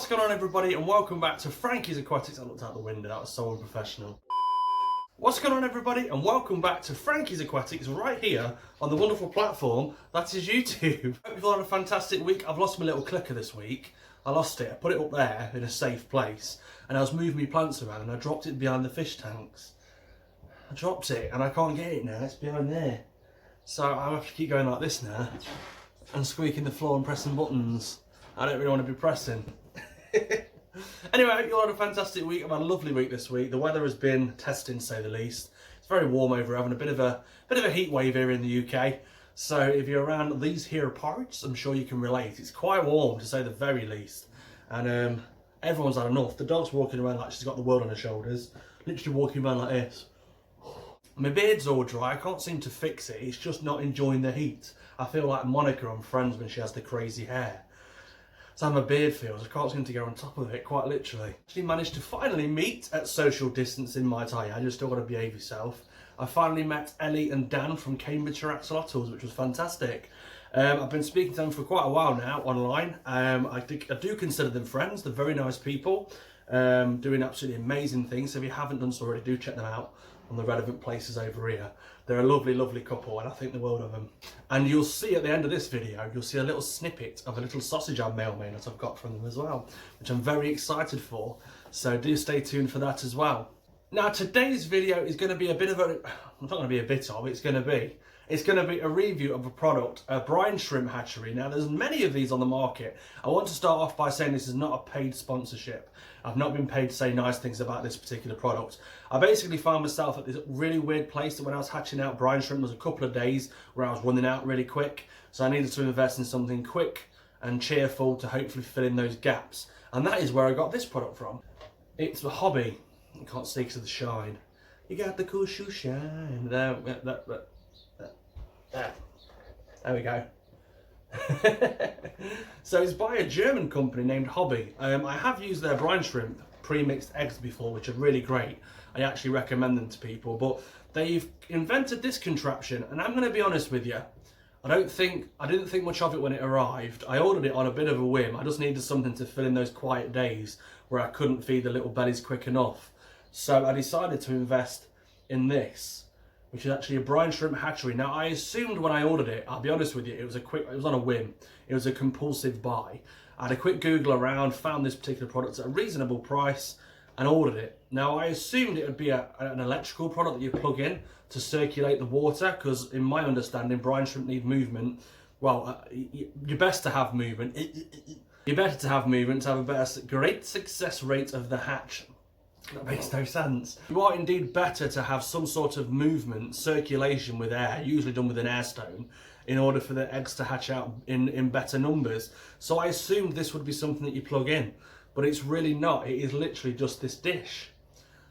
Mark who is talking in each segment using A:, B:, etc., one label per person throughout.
A: What's going on, everybody, and welcome back to Frankie's Aquatics. I looked out the window, that was so unprofessional. What's going on, everybody, and welcome back to Frankie's Aquatics right here on the wonderful platform that is YouTube. Hope you've all had a fantastic week. I've lost my little clicker this week. I lost it, I put it up there in a safe place, and I was moving my plants around and I dropped it behind the fish tanks. I dropped it and I can't get it now, it's behind there. So I have to keep going like this now and squeaking the floor and pressing buttons. I don't really want to be pressing. Anyway, I hope you all had a fantastic week. I've had a lovely week this week. The weather has been testing, to say the least. It's very warm over here, having a bit of a heat wave here in the UK. So if you're around these here parts, I'm sure you can relate. It's quite warm, to say the very least. And everyone's had enough. The dog's walking around like she's got the world on her shoulders. Literally walking around like this. My beard's all dry. I can't seem to fix it. It's just not enjoying the heat. I feel like Monica on Friends when she has the crazy hair. That's how my beard feels. I can't seem to get on top of it, quite literally. Actually managed to finally meet at social distancing, might I add. You've still got to behave yourself. I finally met Ellie and Dan from Cambridgeshire Axolotls, which was fantastic. I've been speaking to them for quite a while now online. I do consider them friends. They're very nice people, doing absolutely amazing things. So if you haven't done so already, do check them out on the relevant places over here. They're a lovely, lovely couple, and I think the world of them. And you'll see at the end of this video, you'll see a little snippet of a little sausage I mailman that I've got from them as well, which I'm very excited for. So do stay tuned for that as well. Now today's video is going to be a bit of a, it's not going to be a bit of, it's going to be a review of a product, a brine shrimp hatchery. Now there's many of these on the market. I want to start off by saying this is not a paid sponsorship. I've not been paid to say nice things about this particular product. I basically found myself at this really weird place that when I was hatching out brine shrimp, there was a couple of days where I was running out really quick. So I needed to invest in something quick and cheerful to hopefully fill in those gaps. And that is where I got this product from. It's a Hobby. You can't see because of the shine. You got the cool shoe shine. There we go. So it's by a German company named Hobby. I have used their brine shrimp pre-mixed eggs before, which are really great. I actually recommend them to people, but they've invented this contraption, and I'm going to be honest with you, I didn't think much of it when it arrived. I ordered it on a bit of a whim. I just needed something to fill in those quiet days where I couldn't feed the little bellies quick enough. So I decided to invest in this, which is actually a brine shrimp hatchery. Now I assumed when I ordered it, I'll be honest with you, it was on a whim. It was a compulsive buy. I had a quick Google around, found this particular product at a reasonable price and ordered it. Now I assumed it would be an electrical product that you plug in to circulate the water, because in my understanding brine shrimp need movement. Well, you're best to have movement. You're better to have movement to have a great success rate of the hatch. That makes no sense. You are indeed better to have some sort of movement, circulation with air, usually done with an air stone, in order for the eggs to hatch out in better numbers. So I assumed this would be something that you plug in, but it's really not. It is literally just this dish.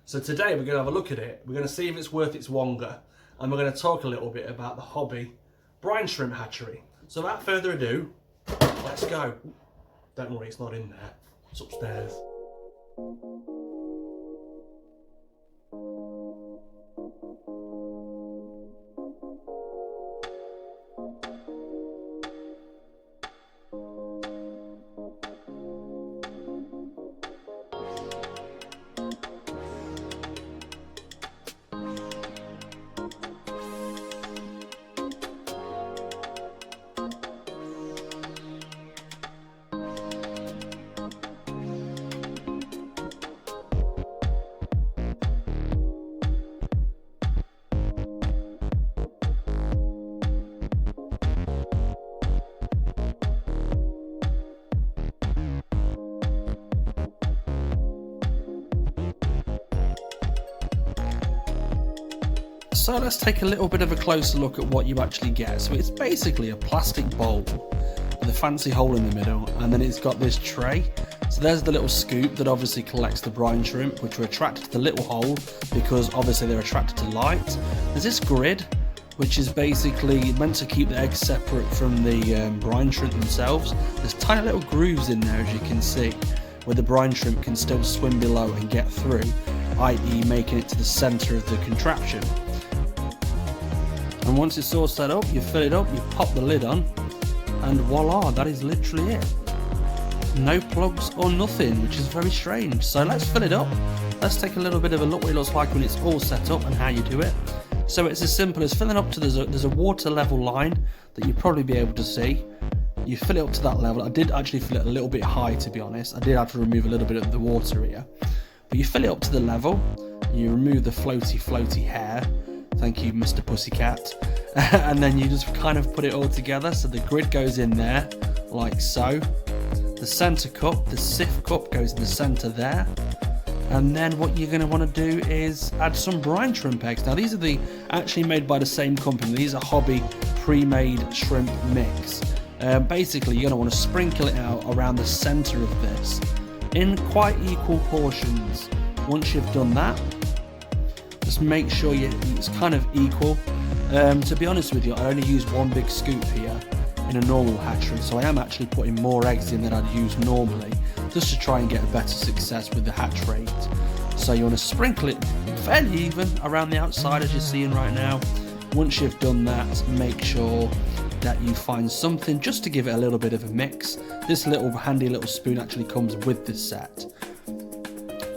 A: So today we're going to have a look at it. We're going to see if it's worth its wonga, and we're going to talk a little bit about the Hobby brine shrimp hatchery. So without further ado, let's go. Don't worry, it's not in there. It's upstairs. So let's take a little bit of a closer look at what you actually get. So it's basically a plastic bowl with a fancy hole in the middle, and then it's got this tray. So there's the little scoop that obviously collects the brine shrimp, which are attracted to the little hole because obviously they're attracted to light. There's this grid, which is basically meant to keep the eggs separate from the brine shrimp themselves. There's tiny little grooves in there, as you can see, where the brine shrimp can still swim below and get through, i.e. making it to the centre of the contraption. And once it's all set up, you fill it up, you pop the lid on, and voila, that is literally it.
B: no plugs or nothing, which is very strange. So let's fill it up. Let's take a little bit of a look what it looks like when it's all set up and how you do it. So it's as simple as filling up to, there's a water level line that you'll probably be able to see. You fill it up to that level. I did actually fill it a little bit high, to be honest. I did have to remove a little bit of the water here. But you fill it up to the level. You remove the floaty hair. Thank you, Mr. Pussycat. And then you just kind of put it all together. So the grid goes in there, like so. The centre cup, the sift cup goes in the centre there. And then what you're going to want to do is add some brine shrimp eggs. Now these are actually made by the same company. These are Hobby pre-made shrimp mix. Basically, you're going to want to sprinkle it out around the centre of this in quite equal portions. Once you've done that, just make sure it's kind of equal. To be honest with you, I only use one big scoop here in a normal hatchery, so I am actually putting more eggs in than I'd use normally, just to try and get a better success with the hatch rate. So you want to sprinkle it fairly even around the outside as you're seeing right now. Once you've done that, make sure that you find something just to give it a little bit of a mix. This little handy little spoon actually comes with this set.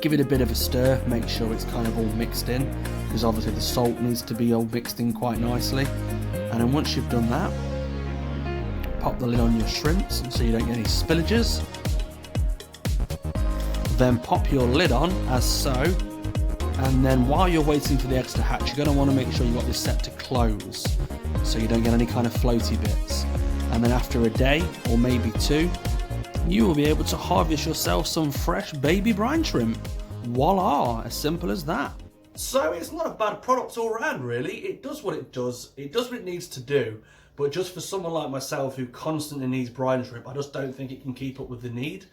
B: Give it a bit of a stir, make sure it's kind of all mixed in, because obviously the salt needs to be all mixed in quite nicely. And then once you've done that, pop the lid on your shrimps so you don't get any spillages. Then pop your lid on as so, and then while you're waiting for the eggs to hatch, you're going to want to make sure you've got this set to close so you don't get any kind of floaty bits. And then after a day or maybe two, you will be able to harvest yourself some fresh baby brine shrimp. Voila, as simple as that.
A: So it's not a bad product all around, really. It does what it does what it needs to do. But just for someone like myself who constantly needs brine shrimp, I just don't think it can keep up with the need.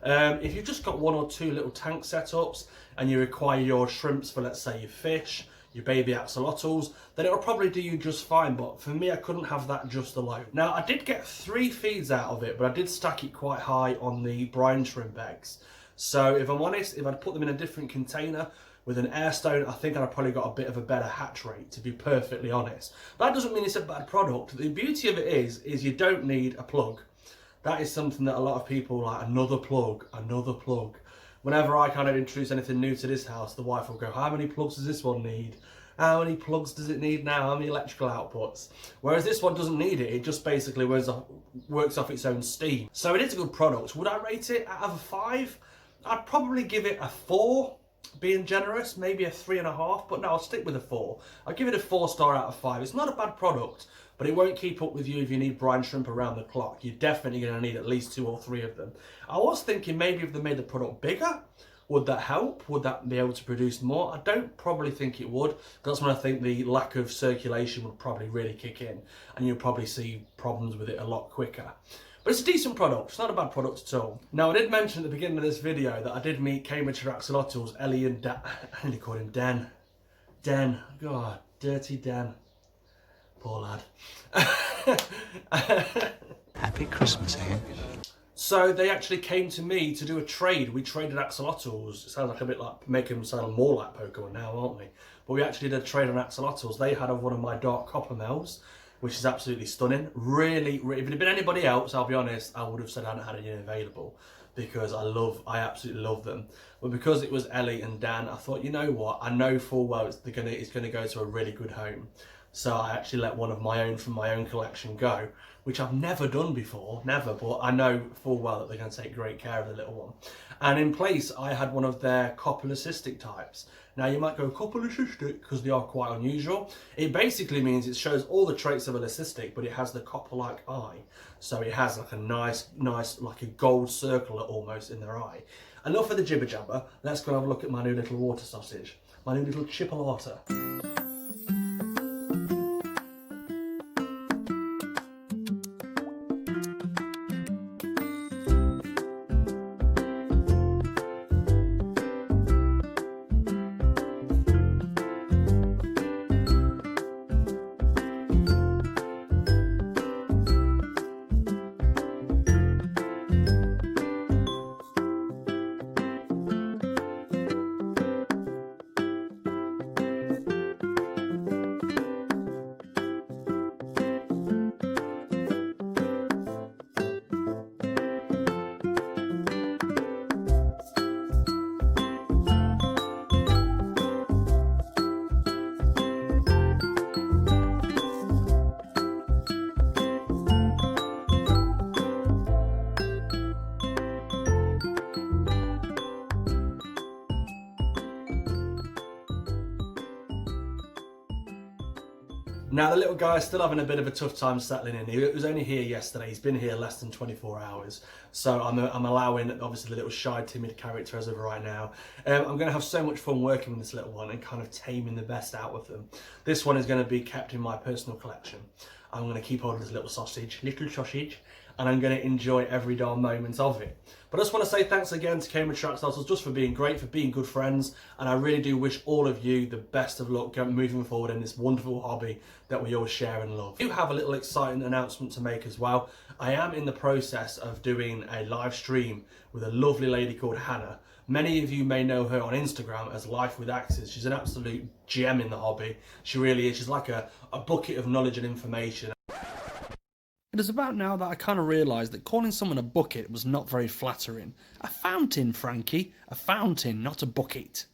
A: If you've just got one or two little tank setups and you require your shrimps for, let's say, your fish, your baby axolotls, then it'll probably do you just fine. But for me, I couldn't have that just alone. Now, I did get 3 feeds out of it, but I did stack it quite high on the brine shrimp eggs. So if I'm honest, if I'd put them in a different container with an air stone, I think I'd have probably got a bit of a better hatch rate, to be perfectly honest. But that doesn't mean it's a bad product. The beauty of it is you don't need a plug. That is something that a lot of people like, another plug. Whenever I kind of introduce anything new to this house, the wife will go, how many plugs does this one need? How many plugs does it need now? How many electrical outputs? Whereas this one doesn't need it. It just basically works off its own steam. So it is a good product. Would I rate it out of a 5? I'd probably give it a 4. Being generous, maybe a 3.5, but no, I'll stick with a 4. I'll give it a 4-star out of 5. It's not a bad product, but it won't keep up with you if you need brine shrimp around the clock. You're definitely going to need at least 2 or 3 of them. I was thinking maybe if they made the product bigger, would that help? Would that be able to produce more? I don't probably think it would. That's when I think the lack of circulation would probably really kick in, and you'll probably see problems with it a lot quicker. But it's a decent product, it's not a bad product at all. Now, I did mention at the beginning of this video that I did meet Cambridgeshire Axolotls, Ellie and Dan. I nearly called him Den. Den. God, dirty Den. Poor lad.
C: Happy Christmas, eh?
A: So they actually came to me to do a trade. We traded axolotls. It sounds like a bit like, make them sound more like Pokemon now, aren't we? But we actually did a trade on axolotls. They had one of my dark copper males, which is absolutely stunning. Really, if it had been anybody else, I'll be honest, I would have said I hadn't had any available, because I absolutely love them. But because it was Ellie and Dan, I thought, you know what? I know full well it's gonna go to a really good home. So I actually let one of my own from my own collection go, which I've never done before, never, but I know full well that they're going to take great care of the little one. And in place, I had one of their copulocytic types. Now you might go, copulocytic, because they are quite unusual. It basically means it shows all the traits of a leucistic, but it has the copper-like eye. So it has like a nice, like a gold circle almost in their eye. Enough of the jibber jabber, let's go have a look at my new little water sausage. My new little chipolata. Now the little guy's still having a bit of a tough time settling in. He was only here yesterday. He's been here less than 24 hours. So I'm allowing, obviously, the little shy, timid character as of right now. I'm going to have so much fun working with this little one and kind of taming the best out of them. This one is going to be kept in my personal collection. I'm going to keep hold of this little sausage, and I'm going to enjoy every darn moment of it. But I just want to say thanks again to Cambridge Axolotls just for being great, for being good friends, and I really do wish all of you the best of luck moving forward in this wonderful hobby that we all share and love. I do have a little exciting announcement to make as well. I am in the process of doing a live stream with a lovely lady called Hannah. Many of you may know her on Instagram as Life with Axes. She's an absolute gem in the hobby. She really is. She's like a bucket of knowledge and information.
B: It is about now that I kind of realised that calling someone a bucket was not very flattering. A fountain, Frankie. A fountain, not a bucket.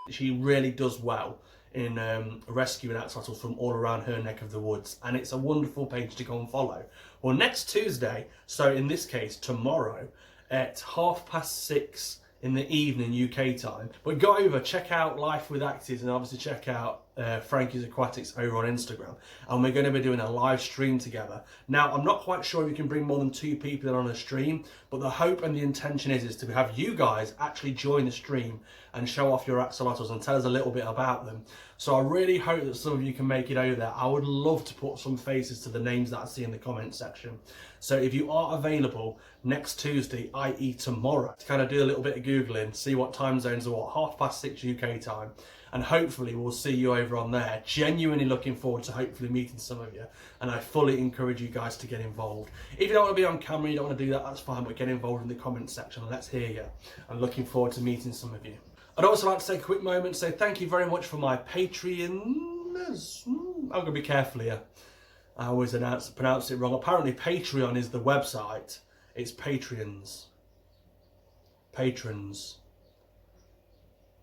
A: She really does well in rescuing axolotls from all around her neck of the woods, and it's a wonderful page to go and follow. Well, next Tuesday, so in this case tomorrow, at 6:30 in the evening UK time, but go over, check out Life with Axes, and obviously check out Frankie's Aquatics over on Instagram, and we're going to be doing a live stream together. Now, I'm not quite sure if you can bring more than 2 people in on a stream, but the hope and the intention is to have you guys actually join the stream and show off your axolotls and tell us a little bit about them. So I really hope that some of you can make it over there. I would love to put some faces to the names that I see in the comment section. So if you are available next Tuesday, i.e. tomorrow, to kind of do a little bit of Googling, see what time zones are what, 6:30 UK time, and hopefully we'll see you over on there. Genuinely looking forward to hopefully meeting some of you, and I fully encourage you guys to get involved. If you don't want to be on camera, you don't want to do that, that's fine, but get involved in the comment section and let's hear you. I'm looking forward to meeting some of you. I'd also like to take a quick moment to say thank you very much for my Patreons. I'm going to be careful here. I always pronounce it wrong. Apparently Patreon is the website. It's Patreons. Patrons.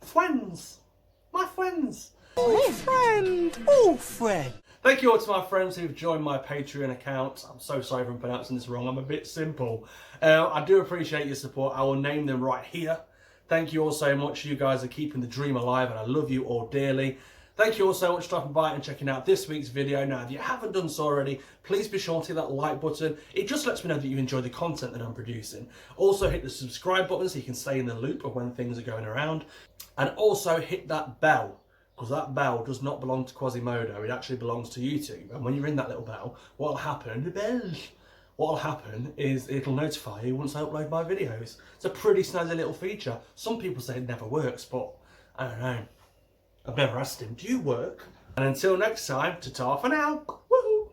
A: Friends. My friends.
C: Oh, friend. Oh, friend.
A: Thank you all to my friends who've joined my Patreon account. I'm so sorry if I'm pronouncing this wrong. I'm a bit simple. I do appreciate your support. I will name them right here. Thank you all so much. You guys are keeping the dream alive, and I love you all dearly. Thank you all so much for stopping by and checking out this week's video. Now, if you haven't done so already, please be sure to hit that like button. It just lets me know that you enjoy the content that I'm producing. Also, hit the subscribe button so you can stay in the loop of when things are going around. And also hit that bell, because that bell does not belong to Quasimodo. It actually belongs to YouTube. And when you ring that little bell, what'll happen? What'll happen is it'll notify you once I upload my videos. It's a pretty snazzy little feature. Some people say it never works, but I don't know. I've never asked him, do you work? And until next time, ta-ta for now. Woohoo!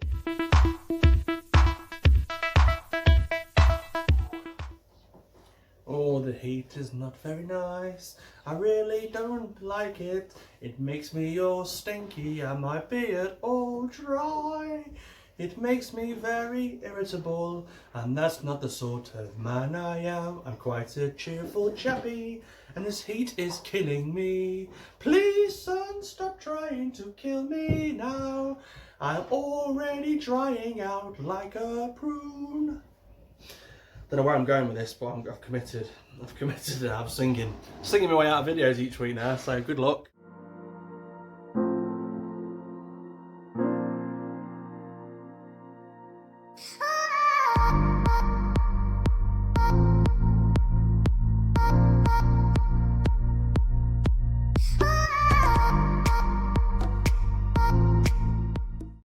A: Oh, the heat is not very nice. I really don't like it. It makes me all stinky and my beard all dry. It makes me very irritable, and that's not the sort of man I am. I'm quite a cheerful chappy, and this heat is killing me. Please, sun, stop trying to kill me now. I'm already drying out like a prune. Don't know where I'm going with this, but I've committed. I've committed now. I'm singing my way out of videos each week now, so good luck.
D: Oh,